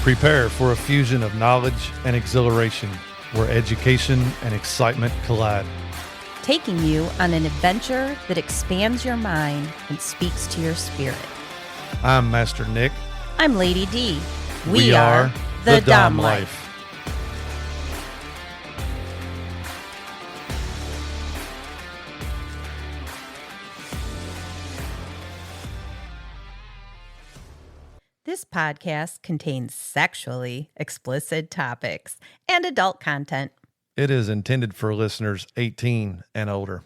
Prepare for a fusion of knowledge and exhilaration where education and excitement collide. Taking you on an adventure that expands your mind and speaks to your spirit. I'm Master Nick. I'm Lady D. We are the Dom Life. This podcast contains sexually explicit topics and adult content. It is intended for listeners 18 and older.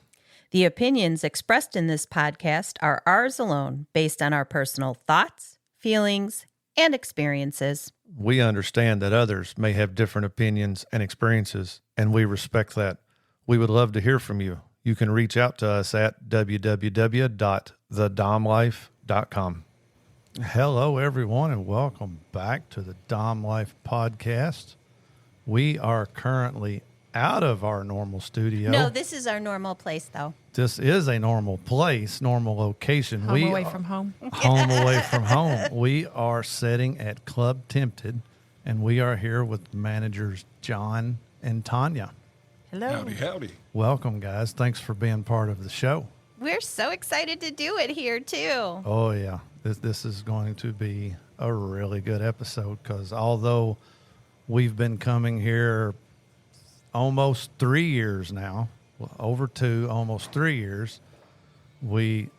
The opinions expressed in this podcast are ours alone, based on our personal thoughts, feelings, and experiences. We understand that others may have different opinions and experiences, and we respect that. We would love to hear from you. You can reach out to us at www.thedomlife.com. Hello, everyone, and welcome back to the Dom Life podcast. We are currently out of our normal studio. No, this is our normal place, though. This is a normal place, normal location. Home away from home. Home away from home. We are sitting at Club Tempted, and we are here with managers Jon and Tonya. Hello. Howdy, howdy. Welcome, guys. Thanks for being part of the show. We're so excited to do it here, too. Oh, yeah. This is going to be a really good episode because although we've been coming here almost 3 years now, over 2, almost 3 years, we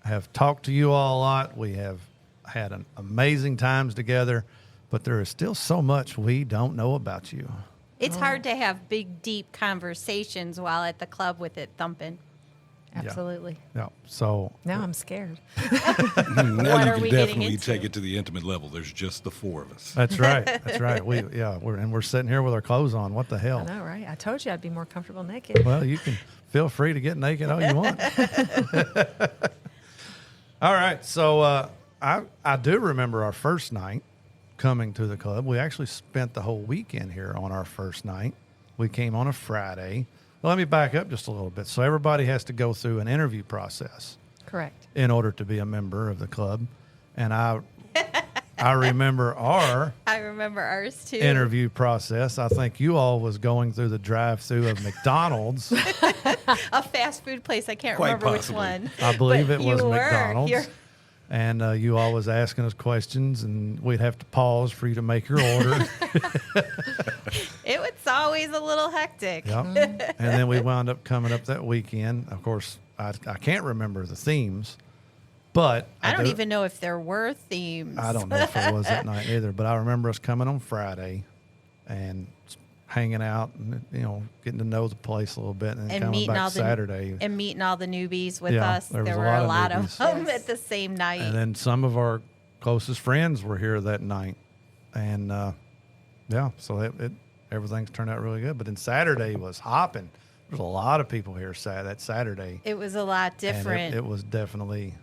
have talked to you all a lot. We have had an amazing times together, but there is still so much we don't know about you. It's hard to have big, deep conversations while at the club with it thumping. Absolutely. Yeah. So Now I'm scared. Now What you are can we getting definitely into? take it to the intimate level. There's just the four of us. that's right. That's right. We're sitting here with our clothes on. What the I hell? know, right? I told you I'd be more comfortable naked. Well, you can feel free to get naked all you want. All right. So I do remember our first night coming to the club. We actually spent the whole weekend here on our first night. We came on a Friday. Well, let me back up just a little bit. So everybody has to go through an interview process Correct. in order to be a member of the club. And I remember our I remember ours, too. interview process. I think you all was going through the drive-through of McDonald's. A fast food place. I can't Quite remember possibly. which one. I believe But it was you were. McDonald's. You're- And you all was asking us questions, and we'd have to pause for you to make your order. It was always a little hectic. Yep. And then we wound up coming up that weekend. Of course, I can't remember the themes, but I don't do- even know if there were themes. I don't know if it was that night either, but I remember us coming on Friday and hanging out and, getting to know the place a little bit and then And coming meeting all back the Saturday. and meeting all the newbies with Yeah, us. there was There a were lot a of lot newbies. of them Yes. at the same night. And then some of our closest friends were here that night. And, so everything's turned out really good. But then Saturday was hopping. There was a lot of people here that Saturday. It was a lot And different. it was definitely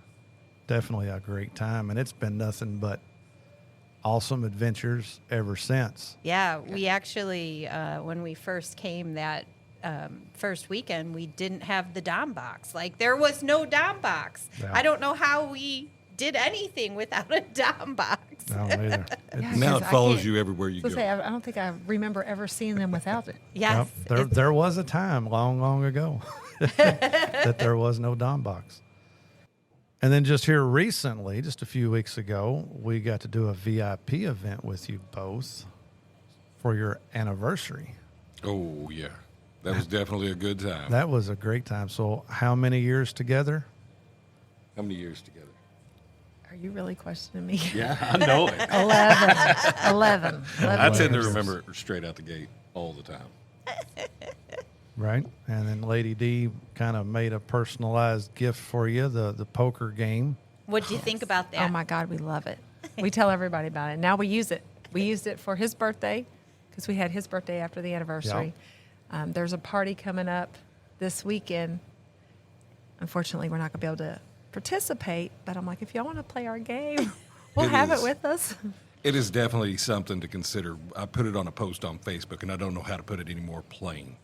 a great time. And it's been nothing but awesome adventures ever since. Yeah, we actually, when we first came that first weekend, we didn't have the Dom box. Like, there was no Dom box. Yeah. I don't know how we did anything without a Dom box. I don't either. Yeah, Now 'cause it I follows can't- you everywhere you I go. don't think I remember ever seeing them without it. Yes. Yep. There was a time long, long ago that there was no Dom box. And then just here recently, just a few weeks ago, we got to do a VIP event with you both for your anniversary. Oh, yeah. That was definitely a good time. That was a great time. So how many years together? How many years together? Are you really questioning me? Yeah, I know it. 11. I tend to years. remember it straight out the gate all the time. Right. And then Lady D kind of made a personalized gift for you, the poker game. What do you think about that? Oh, my God, we love it. We tell everybody about it. Now we use it. We used it for his birthday because we had his birthday after the anniversary. There's a party coming up this weekend. Unfortunately, we're not going to be able to participate, but I'm like, if y'all want to play our game, we'll It have is. it with us. It is definitely something to consider. I put it on a post on Facebook, and I don't know how to put it any more plain.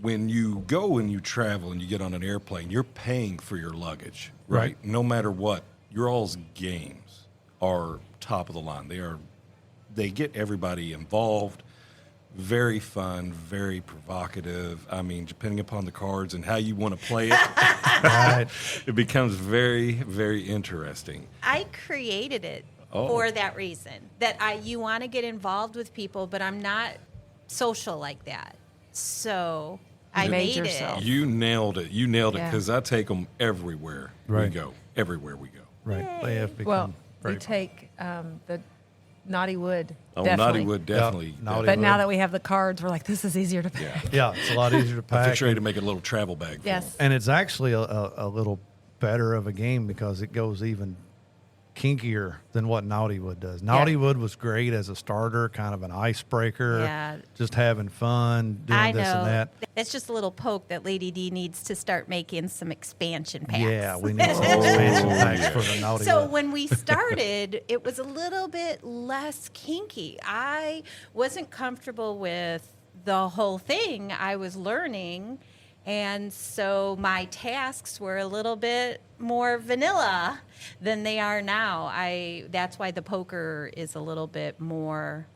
When you go and you travel and you get on an airplane, you're paying for your luggage, right? No matter what. Your all's games are top of the line. They are they get everybody involved. Very fun, very provocative. I mean, depending upon the cards and how you want to play it, Right. it becomes very, very interesting. I created it Oh. for that reason. That you want to get involved with people, but I'm not social like that. So I You made made yourself. it. You nailed it. You nailed it Yeah. because I take them everywhere Right. we go. Everywhere we go. Right. They have become Well, very we take the naughty wood. Oh, definitely. Naughty Wood, definitely. Yeah, Naughty But now Wood. that we have the cards, we're like, this is easier to pick. Yeah. Yeah, it's a lot easier to I pack. fix ready to make a little travel bag for Yes. 'em. And it's actually a little better of a game because it goes even kinkier than what Naughty Wood does. Naughty Wood was great as a starter, kind of an icebreaker, Yeah. just having fun, doing I this know. and that. That's just a little poke that Lady D needs to start making some expansion packs. Yeah, we need some expansion packs for the Naughty So Wood. when we started, it was a little bit less kinky. I wasn't comfortable with the whole thing. I was learning, and so my tasks were a little bit more vanilla than they are now. That's why the poker is a little bit more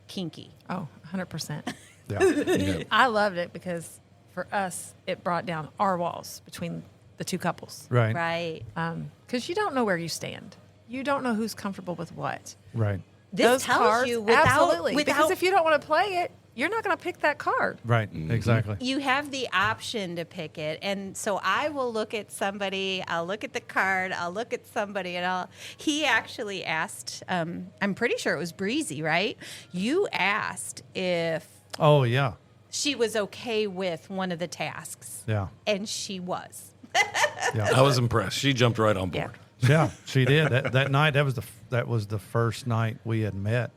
kinky. Oh, 100%. Yeah. Yeah. I loved it because for us, it brought down our walls between the two couples. Right. Right. Because you don't know where you stand. You don't know who's comfortable with what. Right. This Those tells cards, you without, absolutely. Because without if you don't want to play it, you're not going to pick that card. Right. Mm-hmm. Exactly. you have the option to pick it, and so I will look at somebody, I'll look at the card, I'll look at somebody, and he actually asked, I'm pretty sure it was Breezy, right? You asked if Oh, yeah. she was okay with one of the tasks, Yeah. and she was. Yeah. I was impressed. She jumped right on board. Yeah, she did. That night, that was the first night we had met.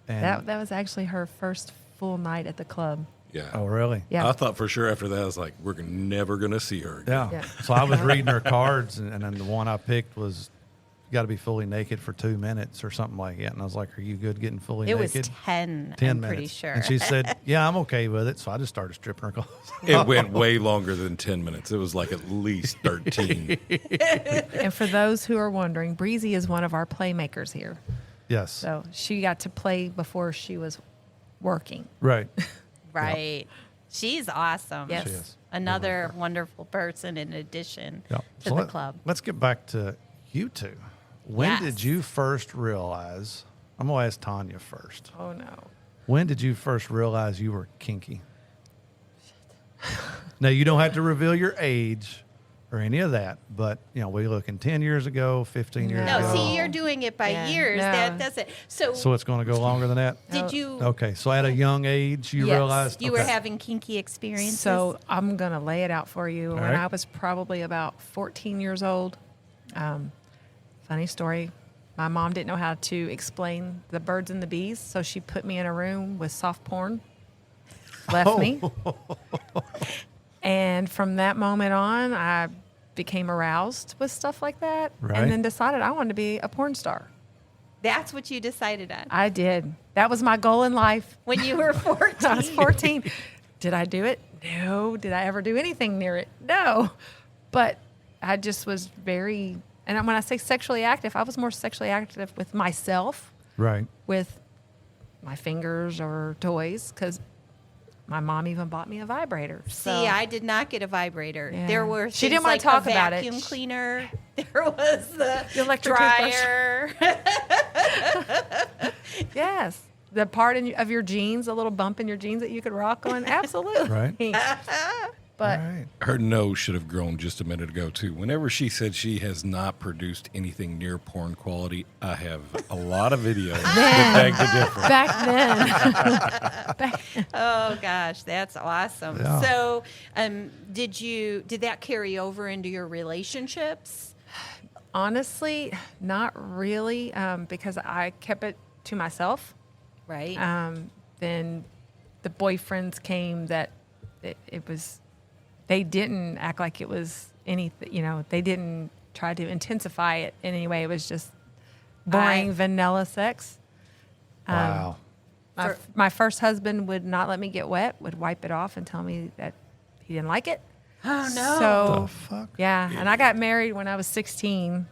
And That was actually her first full night at the club. Yeah. oh, really? Yeah. I thought for sure after that, I was like, we're never going to see her again. Yeah. Yeah. So I was reading her cards, and then the one I picked was, you got to be fully naked for 2 minutes or something like that. And I was like, are you good getting fully It was naked? 10, 10 I'm minutes. pretty sure. And she said, yeah, I'm okay with it. So I just started stripping her clothes. It went way longer than 10 minutes. It was like at least 13. And for those who are wondering, Breezy is one of our playmakers here. Yes. So she got to play before she was working. Right. Right. She's awesome. Yes. She is. Another wonderful person in addition Yeah. to So the club. Let's get back to you two. When Yes. did you first realize? I'm going to ask Tonya first. Oh, no. When did you first realize you were kinky? Now, you don't have to reveal your age or any of that, but, we're looking 10 years ago, 15 years No, ago. see, you're doing it by Yeah. years. No. That doesn't. So it's going to go longer than that? Did you? Okay, so at a young age, you Yes. realized You were okay. having kinky experiences. So I'm going to lay it out for you. All When right. I was probably about 14 years old, funny story, my mom didn't know how to explain the birds and the bees, so she put me in a room with soft porn, left me. And from that moment on, I became aroused with stuff like that, Right. and then decided I wanted to be a porn star. that's what you decided on I did. That was my goal in life. when you were 14. I was 14. Did I do it? No. Did I ever do anything near it? No. But I just was very, and when I say sexually active, I was more sexually active with myself, Right. with my fingers or toys, because my mom even bought me a vibrator. See, So- I did not get a vibrator. Yeah. There were She things didn't wanna like talk a about it. vacuum cleaner. There was the electric toothbrush. dryer. Yes. The part of your jeans, a little bump in your jeans that you could rock on. Absolutely. Right. But All right. Her nose should have grown just a minute ago, too. Whenever she said she has not produced anything near porn quality, I have a lot of videos that beg to differ. back then, Oh gosh, that's awesome. Yeah. So, did that carry over into your relationships? honestly, not really, because I kept it to myself. Right. Then the boyfriends came that it was, they didn't act like it was anything, they didn't try to intensify it in any way. It was just boring, vanilla sex. Wow. My first husband would not let me get wet, would wipe it off and tell me that he didn't like it. Oh no. So, The fuck? yeah, and I got married when I was 16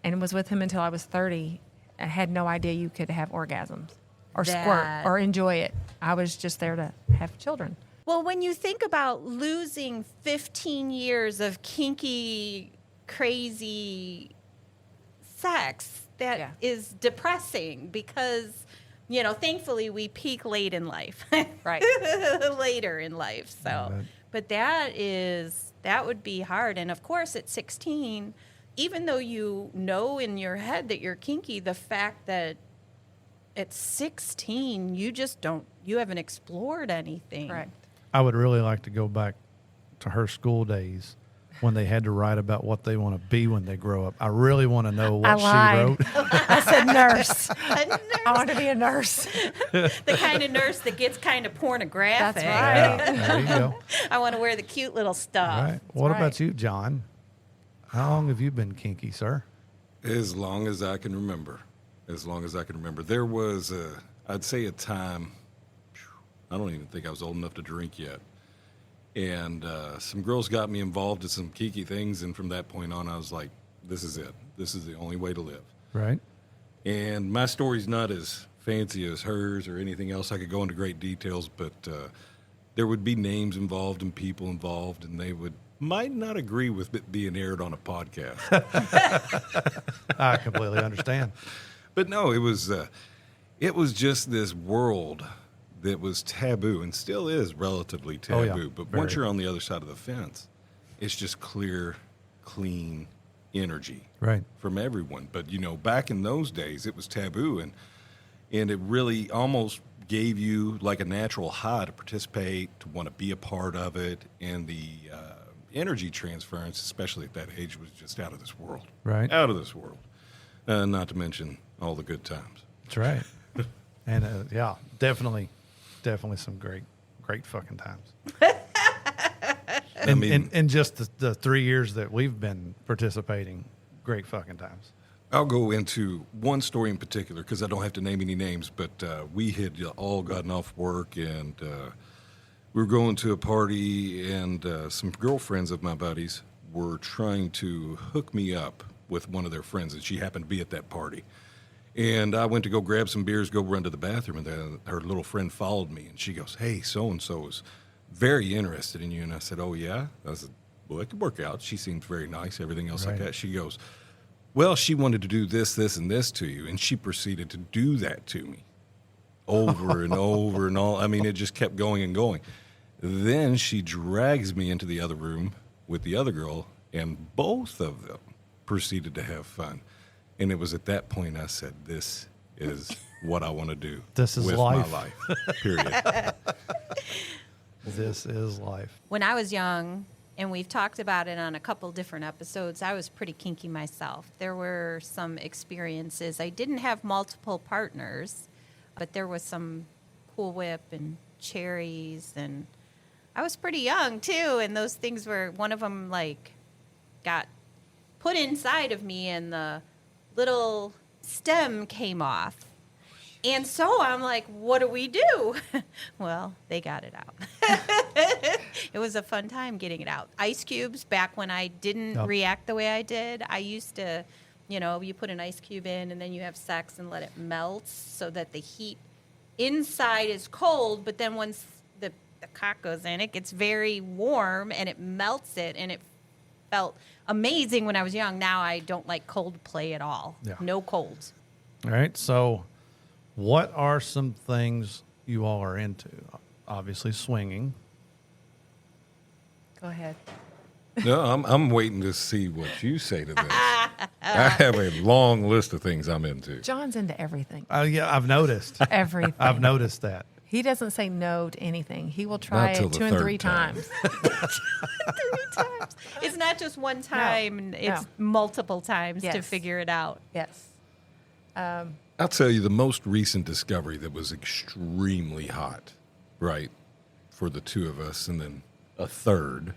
and was with him until I was 30. I had no idea you could have orgasms or squirt That- or enjoy it. I was just there to have children. Well, when you think about losing 15 years of kinky, crazy sex, that is Yeah. depressing because, thankfully we peak late in life. Right. Later in life. So, Right. but that would be hard. And of course, at 16, even though you know in your head that you're kinky, the fact that at 16, you haven't explored anything. Correct. I would really like to go back to her school days when they had to write about what they want to be when they grow up. I really want to know I what she lied. wrote. I said nurse. A nurse, I want to be a nurse. the kind of nurse that gets kind of pornographic. That's right. Yeah, there you go. I want to wear the cute little stuff. All right. What right. about you, John? How long have you been kinky, sir? As long as I can remember. As long as I can remember. There was, I'd say, a time, I don't even think I was old enough to drink yet. And some girls got me involved in some kinky things. And from that point on, I was like, this is it. This is the only way to live. Right? And my story's not as fancy as hers or anything else. I could go into great details, but there would be names involved and people involved, and they might not agree with it being aired on a podcast. I completely understand. But no, it was just this world that was taboo and still is relatively Oh, taboo. yeah. But Very. once you're on the other side of the fence, it's just clear, clean energy Right. from everyone. But back in those days, it was taboo, and it really almost gave you like a natural high to participate, to want to be a part of it, and the energy transference, especially at that age, was just out of this world. Right. Out of this world. Not to mention all the good times. That's right. And yeah, definitely some great fucking times. I mean, in just the 3 years that we've been participating, great fucking times. I'll go into one story in particular because I don't have to name any names, but we had all gotten off work and we were going to a party, and some girlfriends of my buddies were trying to hook me up with one of their friends, and she happened to be at that party. And I went to go grab some beers, go run to the bathroom, and then her little friend followed me, and she goes, "Hey, so-and-so is very interested in you." And I said, "Oh, yeah?" I said, "Well, it could work out. She seems very nice, everything else like Right. that." She goes, "Well, she wanted to do this, this, and this to you." And she proceeded to do that to me over and over and all. I mean, it just kept going and going. Then she drags me into the other room with the other girl, and both of them proceeded to have fun. And it was at that point I said, this is what I want to do This is with life. my life, period. This is life. When I was young, and we've talked about it on a couple different episodes, I was pretty kinky myself. There were some experiences. I didn't have multiple partners, but there was some Cool Whip and cherries, and I was pretty young too, and those things were, one of them like got put inside of me and the little stem came off. And so I'm like, what do we do? Well, they got it out. It was a fun time getting it out. Ice cubes, back when I didn't Yep. react the way I did, I used to, you put an ice cube in and then you have sex and let it melt so that the heat inside is cold, but then once the cock goes in, it gets very warm and it melts it, and it felt amazing when I was young. Now I don't like cold play at all. Yeah. No colds. All right. So, what are some things you all are into? Obviously, swinging. Go ahead. No, I'm waiting to see what you say to this. I have a long list of things I'm into. John's into everything. Yeah, I've noticed. Everything. I've noticed that. He doesn't say no to anything. He will try Not till it the 2 and third 3 time. times. 3 times. It's not just one time. It's multiple times to Yes. figure it out. Yes. I'll tell you the most recent discovery that was extremely hot, right, for the two of us, and then a third,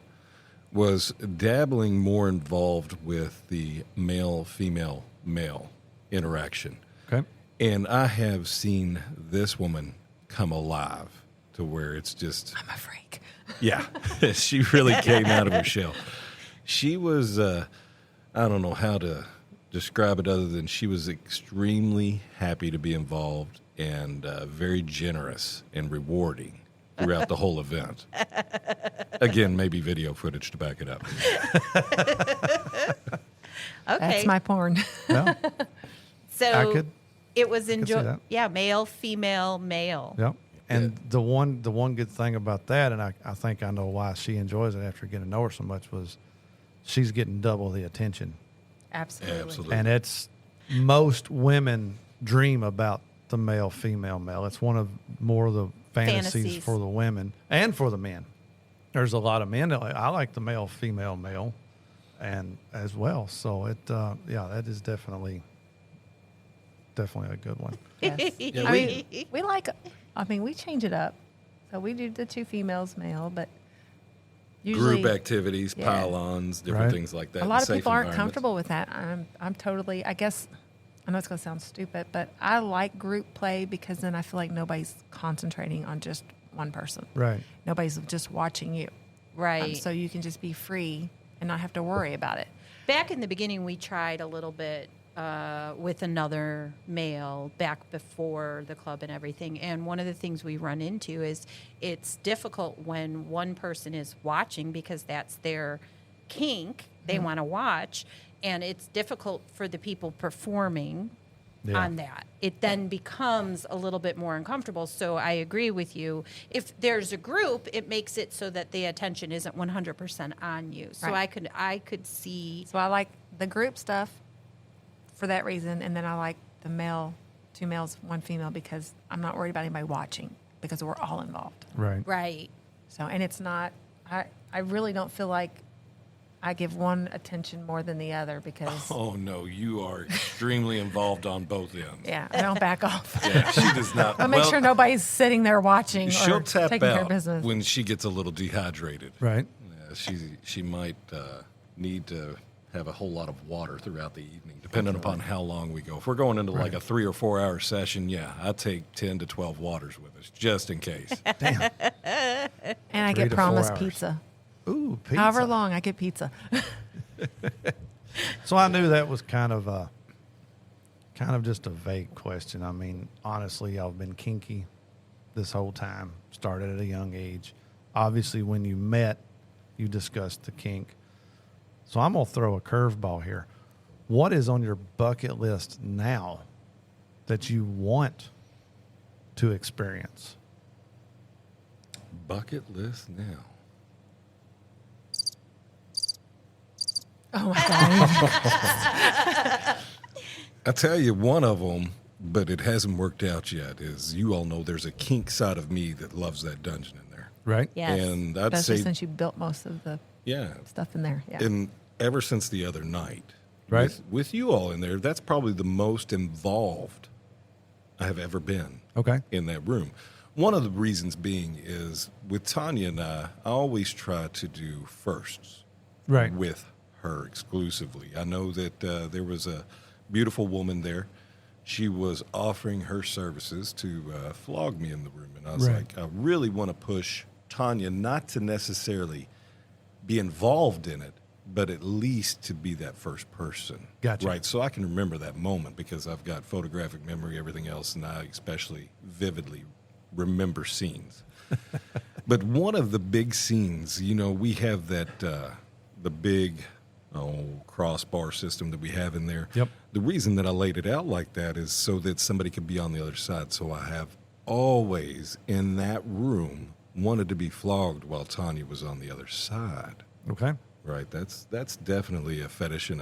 was dabbling more involved with the male-female male interaction. Okay. And I have seen this woman come alive to where it's just, I'm a freak. yeah, she really came out of her shell. She was, I don't know how to describe it other than she was extremely happy to be involved and very generous and rewarding throughout the whole event. Again, maybe video footage to back it up. Okay. That's my porn. Yeah. So I could- it was see that. yeah, male, female, male. Yep. And the one good thing about that, and I think I know why she enjoys it after getting to know her so much, was she's getting double the attention. Absolutely. Absolutely. And it's most women dream about the male, female, male. It's one of more of the fantasies for the women and for the men. There's a lot of men that I like the male, female, male, and as well. So it, that is definitely a good one. Yes. Yeah, I mean, we change it up. So we do the 2 females, male, but usually Group activities, Yeah. pile-ons, different Right. things like that. a lot in of safe people aren't environments. comfortable with that. I'm totally, I guess, I know it's going to sound stupid, but I like group play because then I feel like nobody's concentrating on just one person. Right. Nobody's just watching you. Right. So you can just be free and not have to worry about it. Back in the beginning, we tried a little bit with another male back before the club and everything. And one of the things we run into is it's difficult when one person is watching because that's their kink. They want to watch. And it's difficult for the people performing on that. It then becomes a little bit more uncomfortable. So I agree with you. If there's a group, it makes it so that the attention isn't 100% on you. So Right. I could see. So I like the group stuff for that reason. And then I like the male, 2 males, 1 female, because I'm not worried about anybody watching because we're all involved. Right. Right. So, and it's not, I really don't feel like I give one attention more than the other because, Oh, no, you are extremely involved on both ends. yeah, I don't back off. Yeah, she does not. I make sure nobody's sitting there watching She'll or tap taking care of out business. when she gets a little dehydrated. Right. Yeah, she might need to have a whole lot of water throughout the evening, depending upon how long we go. If we're going into like a 3 or 4 hour session, yeah, I take 10 to 12 waters with us just in case. Damn. And I 3 get to 4 promised hours. pizza. Ooh, pizza. However long, I get pizza. So I knew that was kind of just a vague question. I mean, honestly, I've been kinky this whole time. Started at a young age. Obviously, when you met, you discussed the kink. So I'm gonna throw a curveball here. What is on your bucket list now that you want to experience? Bucket list now. Oh my God. I tell you, one of them, but it hasn't worked out yet, is you all know there's a kink side of me that loves that dungeon in there. Right? Yes. And I'd Especially say, since you built most of the yeah. stuff in there. Yeah. And ever since the other night, Right. with you all in there, that's probably the most involved I have ever been Okay. in that room. One of the reasons being is with Tonya and I always try to do firsts Right. with her exclusively. I know that there was a beautiful woman there. She was offering her services to flog me in the room. And I was Right. like, I really want to push Tonya not to necessarily be involved in it, but at least to be that first person. Gotcha. Right. So I can remember that moment because I've got photographic memory, everything else, and I especially vividly remember scenes. But one of the big scenes, you know, we have that, the big crossbar system that we have in there. Yep. The reason that I laid it out like that is so that somebody could be on the other side. So I have always in that room wanted to be flogged while Tonya was on the other side. Okay. Right. That's definitely a fetish and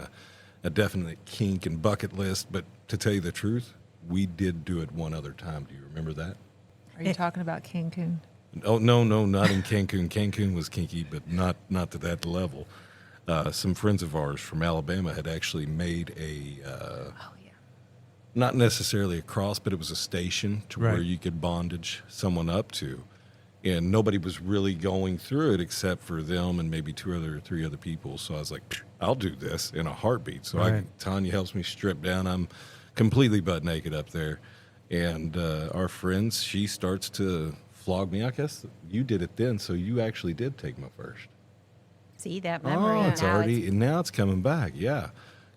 a definite kink and bucket list. But to tell you the truth, we did do it one other time. Do you remember that? Are you talking about Cancun? Oh, no, not in Cancun. Cancun was kinky, but not to that level. Some friends of ours from Alabama had actually made Oh, yeah. not necessarily a cross, but it was a station to Right. where you could bondage someone up to. And nobody was really going through it except for them and maybe 3 other people. So I was like, I'll do this in a heartbeat. So Right. Tonya helps me strip down. I'm completely butt naked up there. And our friends, she starts to flog me. I guess you did it then, so you actually did take my first. See that memory? Oh, it's Now already, and now it's coming back, yeah.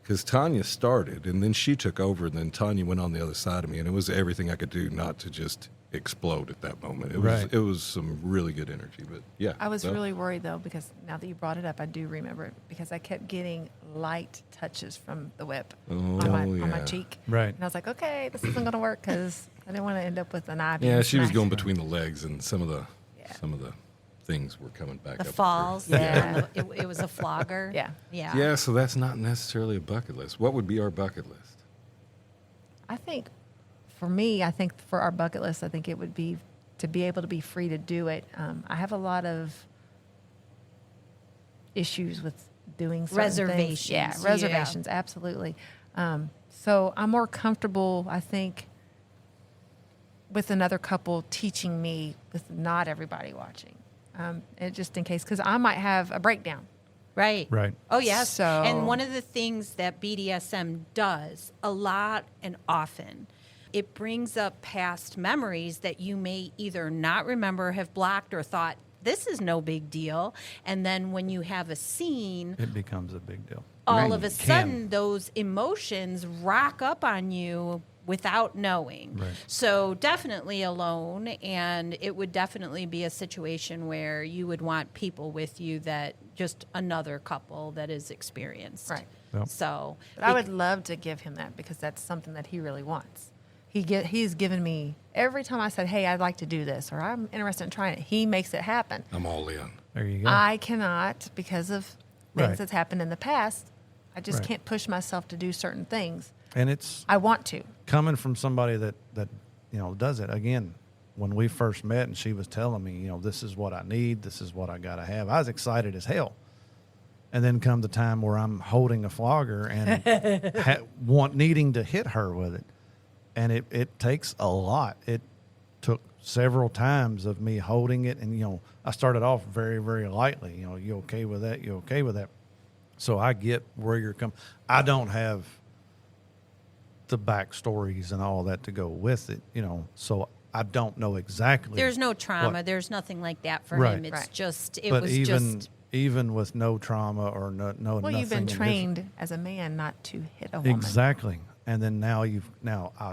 because Tonya started, and then she took over, and then Tonya went on the other side of me, and it was everything I could do not to just explode at that moment. Right. It was some really good energy, but yeah. I was no. really worried though, because now that you brought it up, I do remember it, because I kept getting light touches from the whip on my yeah. cheek. Right. And I was like, okay, this isn't going to work, because I didn't want to end up with an eye. Yeah, being she was smashed. going between the legs, and some of the Yeah. things were coming back The up. falls. Yeah. It was a flogger. Yeah. Yeah. Yeah, so that's not necessarily a bucket list. What would be our bucket list? I think for me, I think for our bucket list, I think it would be to be able to be free to do it. I have a lot of issues with doing certain Reservations, things. Yeah, yeah. reservations, absolutely. So I'm more comfortable, I think, with another couple teaching me with not everybody watching. And just in case, because I might have a breakdown. Right. Right. Oh, yes. So- And one of the things that BDSM does a lot and often, it brings up past memories that you may either not remember, have blocked, or thought, this is no big deal. And then when you have a scene, It becomes a big deal. all of a Can. sudden those emotions rock up on you without knowing. Right. So definitely alone, and it would definitely be a situation where you would want people with you that just another couple that is experienced. Right. Yep. So But I would love to give him that, because that's something that he really wants. He's given me, every time I said, hey, I'd like to do this, or I'm interested in trying it, he makes it happen. I'm all in. There you go. I cannot, because of things Right. that's happened in the past. I just Right. can't push myself to do certain things. And it's I want to. coming from somebody that does it. Again, when we first met and she was telling me, this is what I need, this is what I got to have, I was excited as hell. And then come the time where I'm holding a flogger and needing to hit her with it. And it takes a lot. It took several times of me holding it. And, I started off very, very lightly. You okay with that? You okay with that? So I get where you're coming. I don't have the backstories and all that to go with it, so I don't know exactly. there's no trauma. what- There's nothing like that for Right. him. It's Right. just, it but was even just, with no trauma or no Well, nothing you've been in this- trained as a man not to hit a woman. exactly. And then now I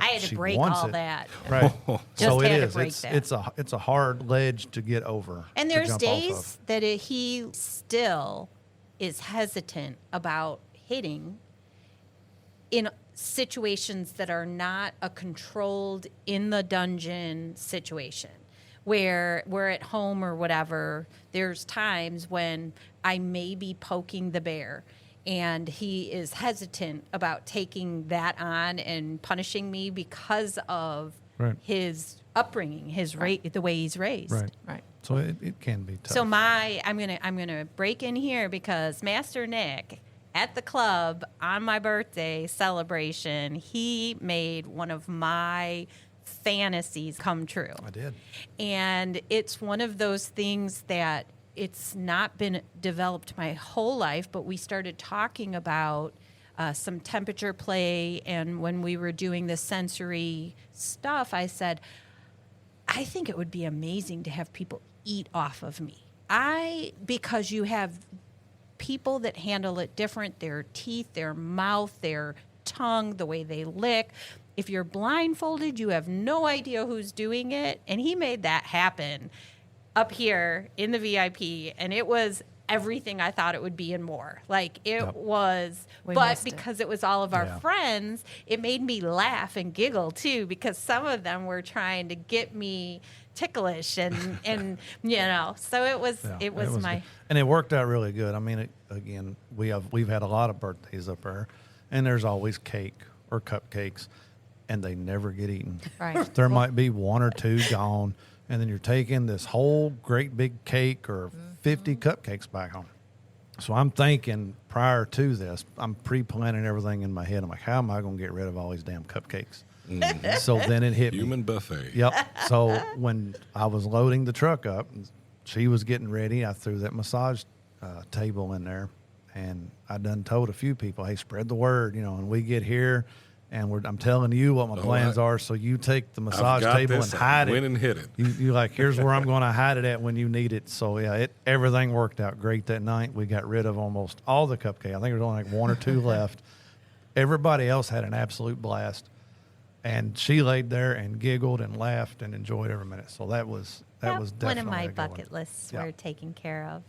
had to she break wants all it. that. Right. Just So it had to is. break that. It's a hard ledge to get over. And to there's jump off days of. that he still is hesitant about hitting in situations that are not a controlled in the dungeon situation. Where we're at home or whatever, there's times when I may be poking the bear and he is hesitant about taking that on and punishing me because of Right. his upbringing, the way he's raised. Right. Right. So it can be tough. So I'm gonna break in here because Master Nick at the club on my birthday celebration, he made one of my fantasies come true. I did. And it's one of those things that it's not been developed my whole life, but we started talking about some temperature play. And when we were doing the sensory stuff, I said, I think it would be amazing to have people eat off of me. Because you have people that handle it different, their teeth, their mouth, their tongue, the way they lick. If you're blindfolded, you have no idea who's doing it. And he made that happen up here in the VIP. And it was everything I thought it would be and more. Like it Yep. was, We but missed it. because it was all of our Yeah. friends, it made me laugh and giggle too, because some of them were trying to get me ticklish and so it was Yeah, it was my good. And it worked out really good. I mean, again, we've had a lot of birthdays up there, and there's always cake or cupcakes, and they never get eaten. Right. There might be one or two gone, and then you're taking this whole great big cake or 50 cupcakes back home. So I'm thinking prior to this, I'm pre-planning everything in my head. I'm like, how am I going to get rid of all these damn cupcakes? So then it hit me. Human buffet. Yep. So when I was loading the truck up, and she was getting ready, I threw that massage table in there, and I done told a few people, hey, spread the word, and we get here, and I'm telling you what my plans are, so you take the massage got table this. and hide it. Went and hit it. You like, here's where I'm going to hide it at when you need it. So yeah, everything worked out great that night. We got rid of almost all the cupcakes. I think there was only like one or two left. everybody else had an absolute blast, and she laid there and giggled and laughed and enjoyed every minute. So that was definitely one of my a good bucket one. lists Yeah. were taken care of.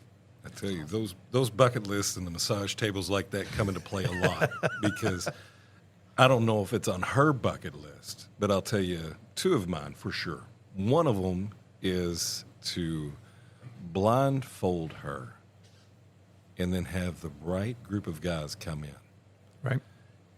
I tell you, those bucket lists and the massage tables like that come into play a lot because I don't know if it's on her bucket list, but I'll tell you two of mine for sure. One of them is to blindfold her and then have the right group of guys come in Right.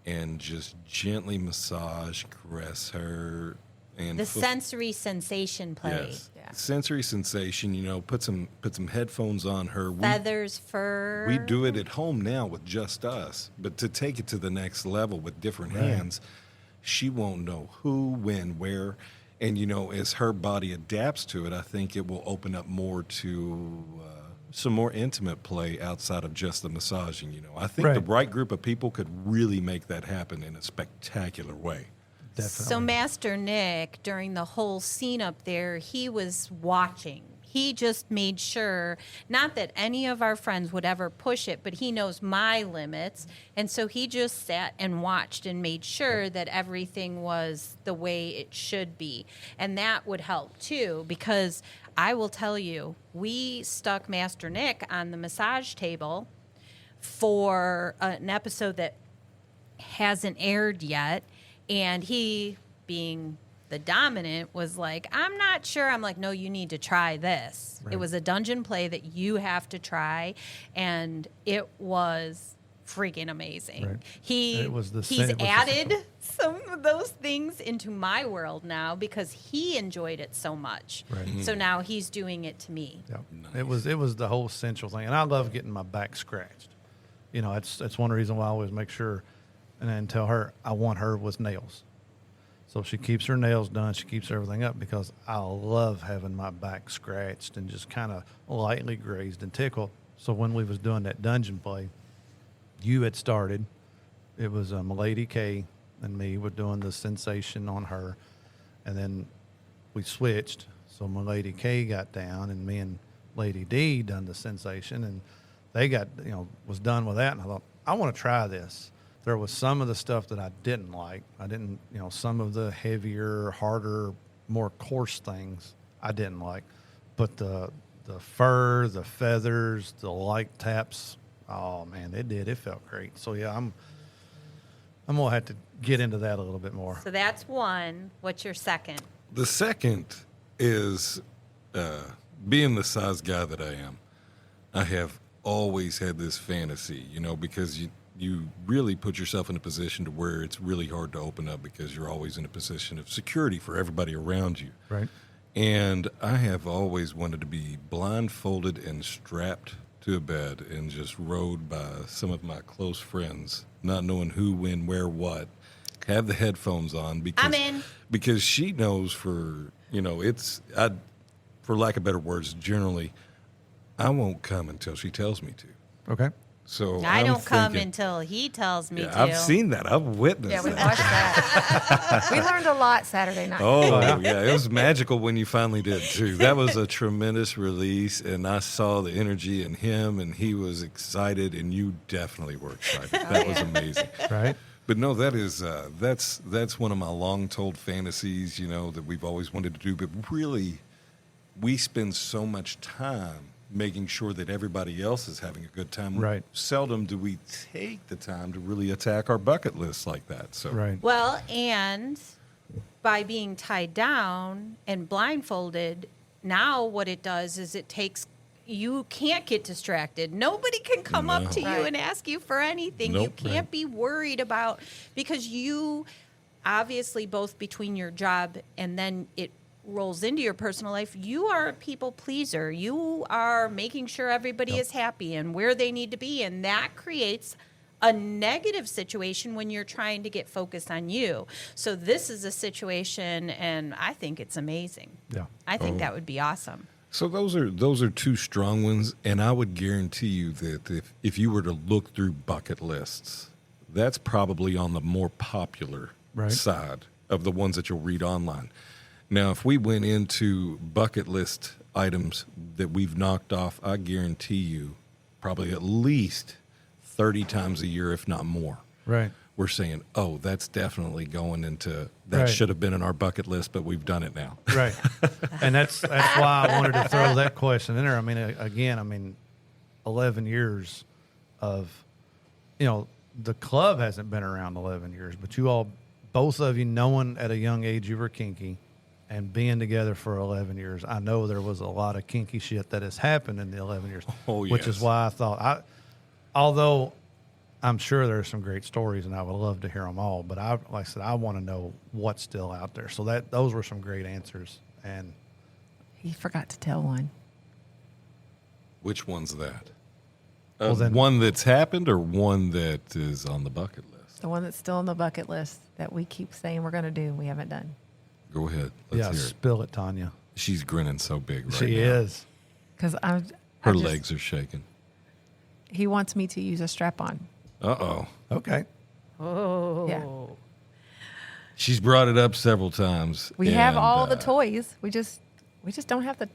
and just gently massage, caress her, and The sensory sensation play. yes, Yeah. sensory sensation. You know, put some headphones on her. Feathers, fur. We do it at home now with just us, but to take it to the next level with different hands, she won't know who, when, where. And, you know, as her body adapts to it, I think it will open up more to some more intimate play outside of just the massaging. You know, I think the Right. right group of people could really make that happen in a spectacular way. Definitely. So Master Nick, during the whole scene up there, he was watching. He just made sure, not that any of our friends would ever push it, but he knows my limits. And so he just sat and watched and made sure that everything was the way it should be. And that would help too, because I will tell you, we stuck Master Nick on the massage table for an episode that hasn't aired yet. And he, being the dominant, was like, I'm not sure. I'm like, no, you need to try this. Right. It was a dungeon play that you have to try. And it was freaking amazing. Right. He's It was the added some of those things into my world now because he enjoyed it so much. Right. So now he's doing it to me. Yeah. It was the whole essential thing, and I love getting my back scratched. You know, it's one reason why I always make sure and then tell her I want her with nails. So she keeps her nails done. She keeps everything up because I love having my back scratched and just kind of lightly grazed and tickled. So when we was doing that dungeon play, you had started. It was Milady K and me were doing the sensation on her, and then we switched. So Milady K got down, and me and Lady D done the sensation, and they got was done with that. And I thought I want to try this. There was some of the stuff that I didn't like. I didn't, some of the heavier, harder, more coarse things I didn't like. But the fur, the feathers, the light taps, oh man, it did. It felt great. So yeah, I'm gonna have to get into that a little bit more. So that's one. What's your second? The second is being the size guy that I am. I have always had this fantasy, because you really put yourself in a position to where it's really hard to open up because you're always in a position of security for everybody around you. Right. And I have always wanted to be blindfolded and strapped to a bed and just rode by some of my close friends, not knowing who, when, where, what. Have the headphones on because I'm in. Because she knows for lack of better words, generally, I won't come until she tells me to. Okay. So I I'm don't come thinking- until he tells me Yeah, to. I've seen that. I've witnessed Yeah, we that. watched that. We learned a lot Saturday night. Oh, yeah. It was magical when you finally did, too. That was a tremendous release, and I saw the energy in him, and he was excited, and you definitely were excited. That was amazing. Right. But no, that is that's one of my long-told fantasies, that we've always wanted to do. But really, we spend so much time making sure that everybody else is having a good time. Right. Seldom do we take the time to really attack our bucket list like that. So Right. Well, and by being tied down and blindfolded, now what it does is you can't get distracted. Nobody can come up to you Right. and ask you for anything. You Nope. can't be worried about, because you obviously, both between your job and then it rolls into your personal life, you are a people pleaser. You are making sure everybody is happy and where they need to be, and that creates a negative situation when you're trying to get focused on you. So this is a situation, and I think it's amazing. Yeah. I think that would be awesome. So those are two strong ones, and I would guarantee you that if you were to look through bucket lists, that's probably on the more popular Right. side of the ones that you'll read online. Now, if we went into bucket list items that we've knocked off, I guarantee you probably at least 30 times a year, if not more. Right. we're saying, oh, that's definitely going into that Right. should have been in our bucket list, but we've done it now. Right. And that's why I wanted to throw that question in there. I mean, again, 11 years of, the club hasn't been around 11 years, but you all, both of you knowing at a young age you were kinky and being together for 11 years, I know there was a lot of kinky shit that has happened in the 11 years, Oh, which is yes. why I thought, although I'm sure there are some great stories and I would love to hear them all, but like I said, I want to know what's still out there. So those were some great answers. And He forgot to tell one. Which one's that? Well, then- One that's happened or one that is on the bucket list? The one that's still on the bucket list that we keep saying we're going to do and we haven't done. Go ahead. Let's hear it. spill it, Tanya. She's grinning so big right She now. is. Because Her legs are shaking. He wants me to use a strap-on. Uh-oh. Okay. Oh. Yeah. She's brought it up several times. We have and, all the toys. We just don't have the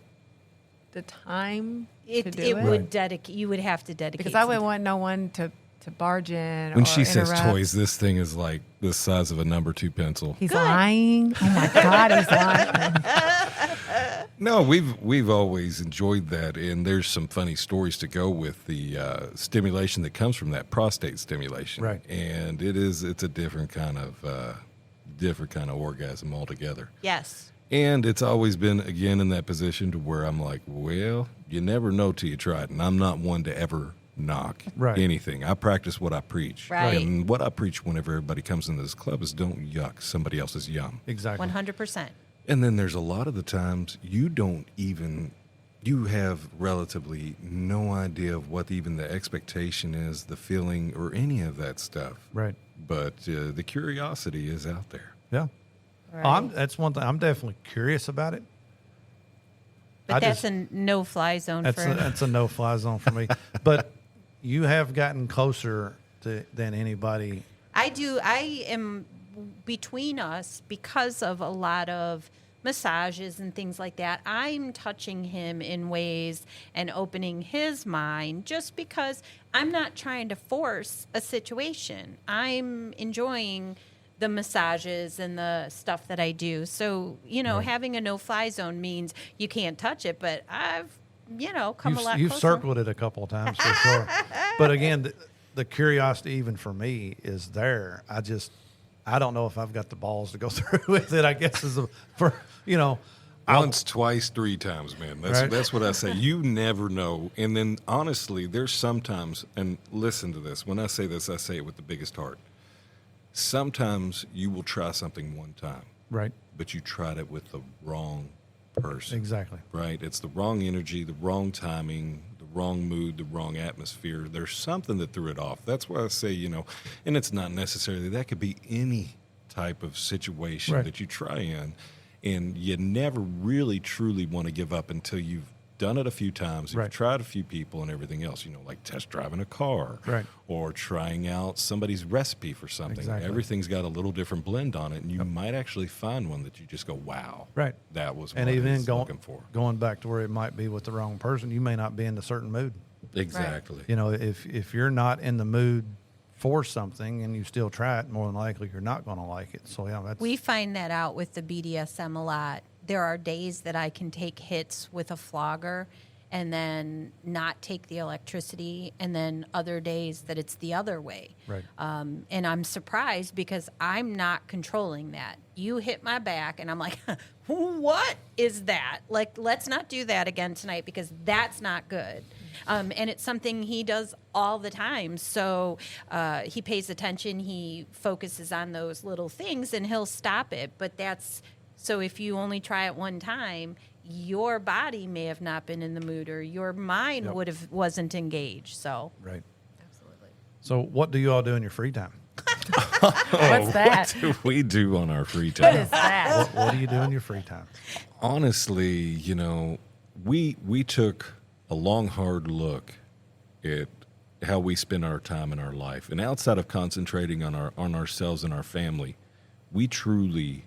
time to do it. Would dedicate. You would have to dedicate. Because I some wouldn't time. want no one to barge in. When or she says interrupt. toys, this thing is like the size of a number 2 pencil. He's lying. Oh my God, he's lying. No, we've always enjoyed that, and there's some funny stories to go with the stimulation that comes from that prostate stimulation. Right. And it's a different kind of orgasm altogether. Yes. And it's always been, again, in that position to where I'm like, well, you never know till you try it. And I'm not one to ever knock Right. anything. I practice what I preach. Right. And what I preach whenever everybody comes into this club is don't yuck somebody else's yum. Exactly. 100%. And then there's a lot of the times you have relatively no idea of what even the expectation is, the feeling, or any of that stuff. Right. But the curiosity is out there. Yeah. Right. That's one thing. I'm definitely curious about it. But I that's just- a no-fly zone That's for. that's a no-fly zone for me. But you have gotten closer than anybody. I do. I am between us because of a lot of massages and things like that. I'm touching him in ways and opening his mind just because I'm not trying to force a situation. I'm enjoying the massages and the stuff that I do. So, having a no-fly zone means you can't touch it, but I've, come a lot You've closer. circled it a couple of times for sure. But again, the curiosity even for me is there. I don't know if I've got the balls to go through with it. I guess Once, twice, 3 times, man. Right. That's what I say. You never know. And then, honestly, there's sometimes, and listen to this. When I say this, I say it with the biggest heart. Sometimes you will try something one time, right. but you tried it with the wrong person. Exactly. Right? It's the wrong energy, the wrong timing, the wrong mood, the wrong atmosphere. There's something that threw it off. That's why I say, and it's not necessarily, that could be any type of situation Right. that you try in. And you never really truly want to give up until you've done it a few times, you've Right. tried a few people and everything else, like test driving a car, Right. or trying out somebody's recipe for something. Exactly. Everything's got a little different blend on it, and you might actually find one that you just go, wow, Right. that was what And I even was looking for. going back to where it might be with the wrong person, you may not be in a certain mood. Exactly. If you're not in the mood for something and you still try it, more than likely you're not going to like it. So yeah, that's We find that out with the BDSM a lot. There are days that I can take hits with a flogger and then not take the electricity, and then other days that it's the other way. Right. And I'm surprised because I'm not controlling that. You hit my back, and I'm like, what is that? Like, let's not do that again tonight because that's not good. And it's something he does all the time. So he pays attention, he focuses on those little things, and he'll stop it. But so if you only try it one time, your body may have not been in the mood, or your mind Yep. wasn't engaged. So right. absolutely. So what do you all do in your free time? What's that? What do we do on our free What time? is that? What do you do in your free time? Honestly, we took a long, hard look at how we spend our time in our life, and outside of concentrating on ourselves and our family, we truly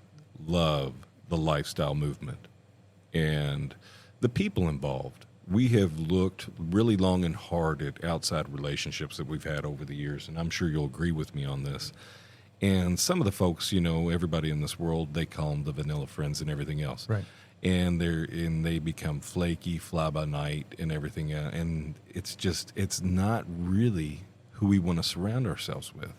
love the lifestyle movement and the people involved. We have looked really long and hard at outside relationships that we've had over the years, and I'm sure you'll agree with me on this. And some of the folks, everybody in this world, they call them the vanilla friends and everything else. Right. And they become flaky, fly by night, and everything. And it's not really who we want to surround ourselves with,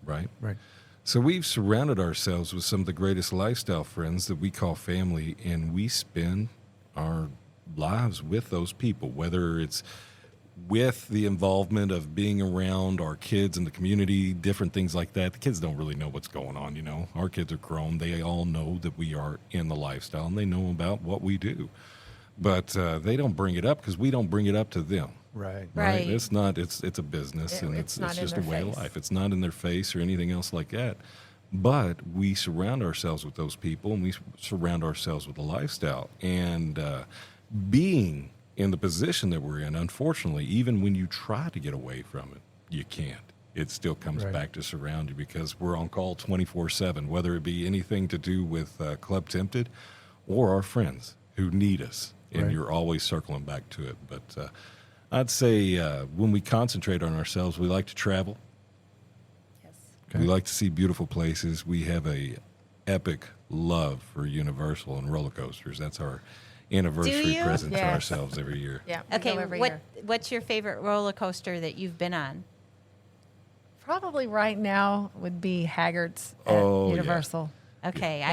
right? Right. So we've surrounded ourselves with some of the greatest lifestyle friends that we call family, and we spend our lives with those people, whether it's with the involvement of being around our kids in the community, different things like that. The kids don't really know what's going on, Our kids are grown. They all know that we are in the lifestyle, and they know about what we do. But they don't bring it up because we don't bring it up to them. Right. Right. It's not. It's a business, and it's not in just a their way face. of life. It's not in their face or anything else like that. But we surround ourselves with those people, and we surround ourselves with the lifestyle. And being in the position that we're in, unfortunately, even when you try to get away from it, you can't. It still comes Right. back to surround you because we're on call 24/7, whether it be anything to do with Club Tempted or our friends who need us. And Right. you're always circling back to it. But I'd say when we concentrate on ourselves, we like to travel. Yes. Okay. We like to see beautiful places. We have a epic love for Universal and roller coasters. That's our Do anniversary you? present to Yes. ourselves every year. Yeah. we Okay, go every year. what's your favorite roller coaster that you've been on? Probably right now would be Haggard's at Oh, yeah. Universal. Okay, Yeah.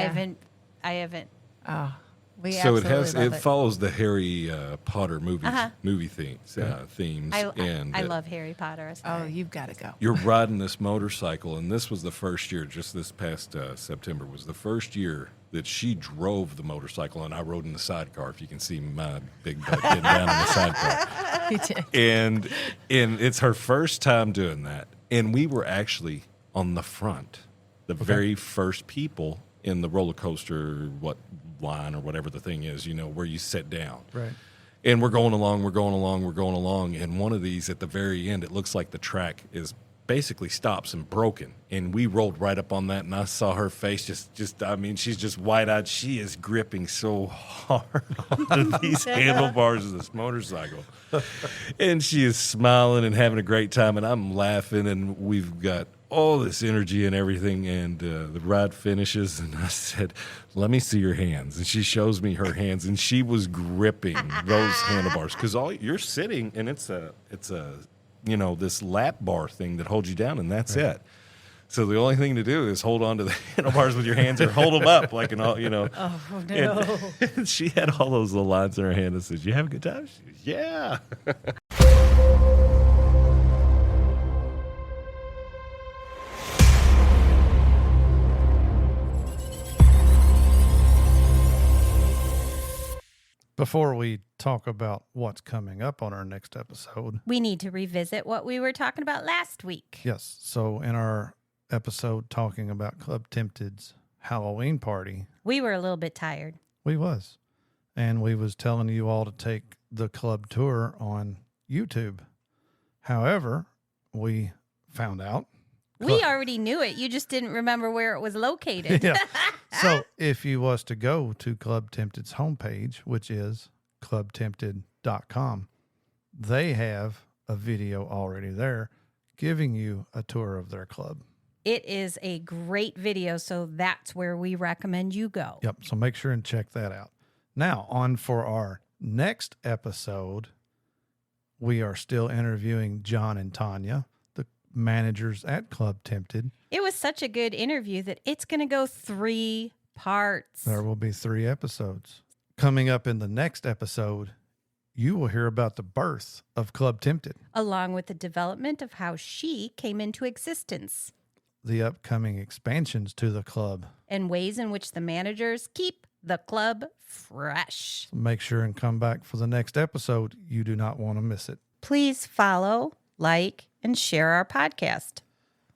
I haven't. Oh, we So it absolutely love it follows the Harry Potter movie themes. I and love Harry Potter. Oh, you've got to go. you're riding this motorcycle, and this was the first year, just this past September, was the first year that she drove the motorcycle, and I rode in the sidecar. If you can see my big butt getting down in the sidecar, He did. and it's her first time doing that, and we were actually on the front, the very first people in the roller coaster, line or whatever the thing is, where you sit down. Right. And we're going along, and one of these at the very end, it looks like the track is basically stops and broken. And we rolled right up on that, and I saw her face she's just wide-eyed. She is gripping so hard onto these handlebars of this motorcycle. And she is smiling and having a great time, and I'm laughing, and we've got all this energy and everything, and the ride finishes, and I said, let me see your hands. And she shows me her hands, and she was gripping those handlebars because you're sitting, and it's a this lap bar thing that holds you down, and that's it. So the only thing to do is hold on to the handlebars with your hands or hold them up like Oh, no. And she had all those little lines in her hand that says, you have a good time? She goes, yeah. Before we talk about what's coming up on our next episode, We need to revisit what we were talking about last week. yes. So in our episode talking about Club Tempted's Halloween party, We were a little bit tired. we was telling you all to take the club tour on YouTube. However, we found out. We already knew it. You just didn't remember where it was located. Yeah. So if you was to go to Club Tempted's homepage, which is clubtempted.com, they have a video already there giving you a tour of their club. It is a great video, so that's where we recommend you go. Yep. So make sure and check that out. Now, on for our next episode, we are still interviewing Jon and Tonya, the managers at Club Tempted. It was such a good interview that it's going to go 3 parts. There will be 3 episodes. Coming up in the next episode, you will hear about the birth of Club Tempted, Along with the development of how she came into existence the upcoming expansions to the club. and ways in which the managers keep the club fresh. Make sure and come back for the next episode. You do not want to miss it. Please follow, like, and share our podcast.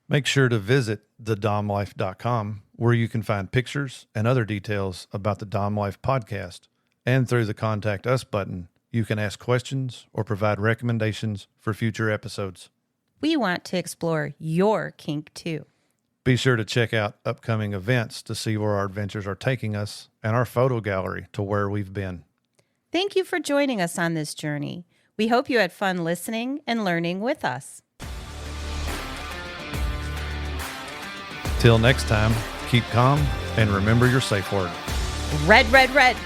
Make sure to visit thedomlife.com, where you can find pictures and other details about the Dom Life podcast. And through the Contact Us button, you can ask questions or provide recommendations for future episodes. We want to explore your kink too. Be sure to check out upcoming events to see where our adventures are taking us and our photo gallery to where we've been. Thank you for joining us on this journey. We hope you had fun listening and learning with us. Until next time, keep calm and remember your safe word. Red, red, red.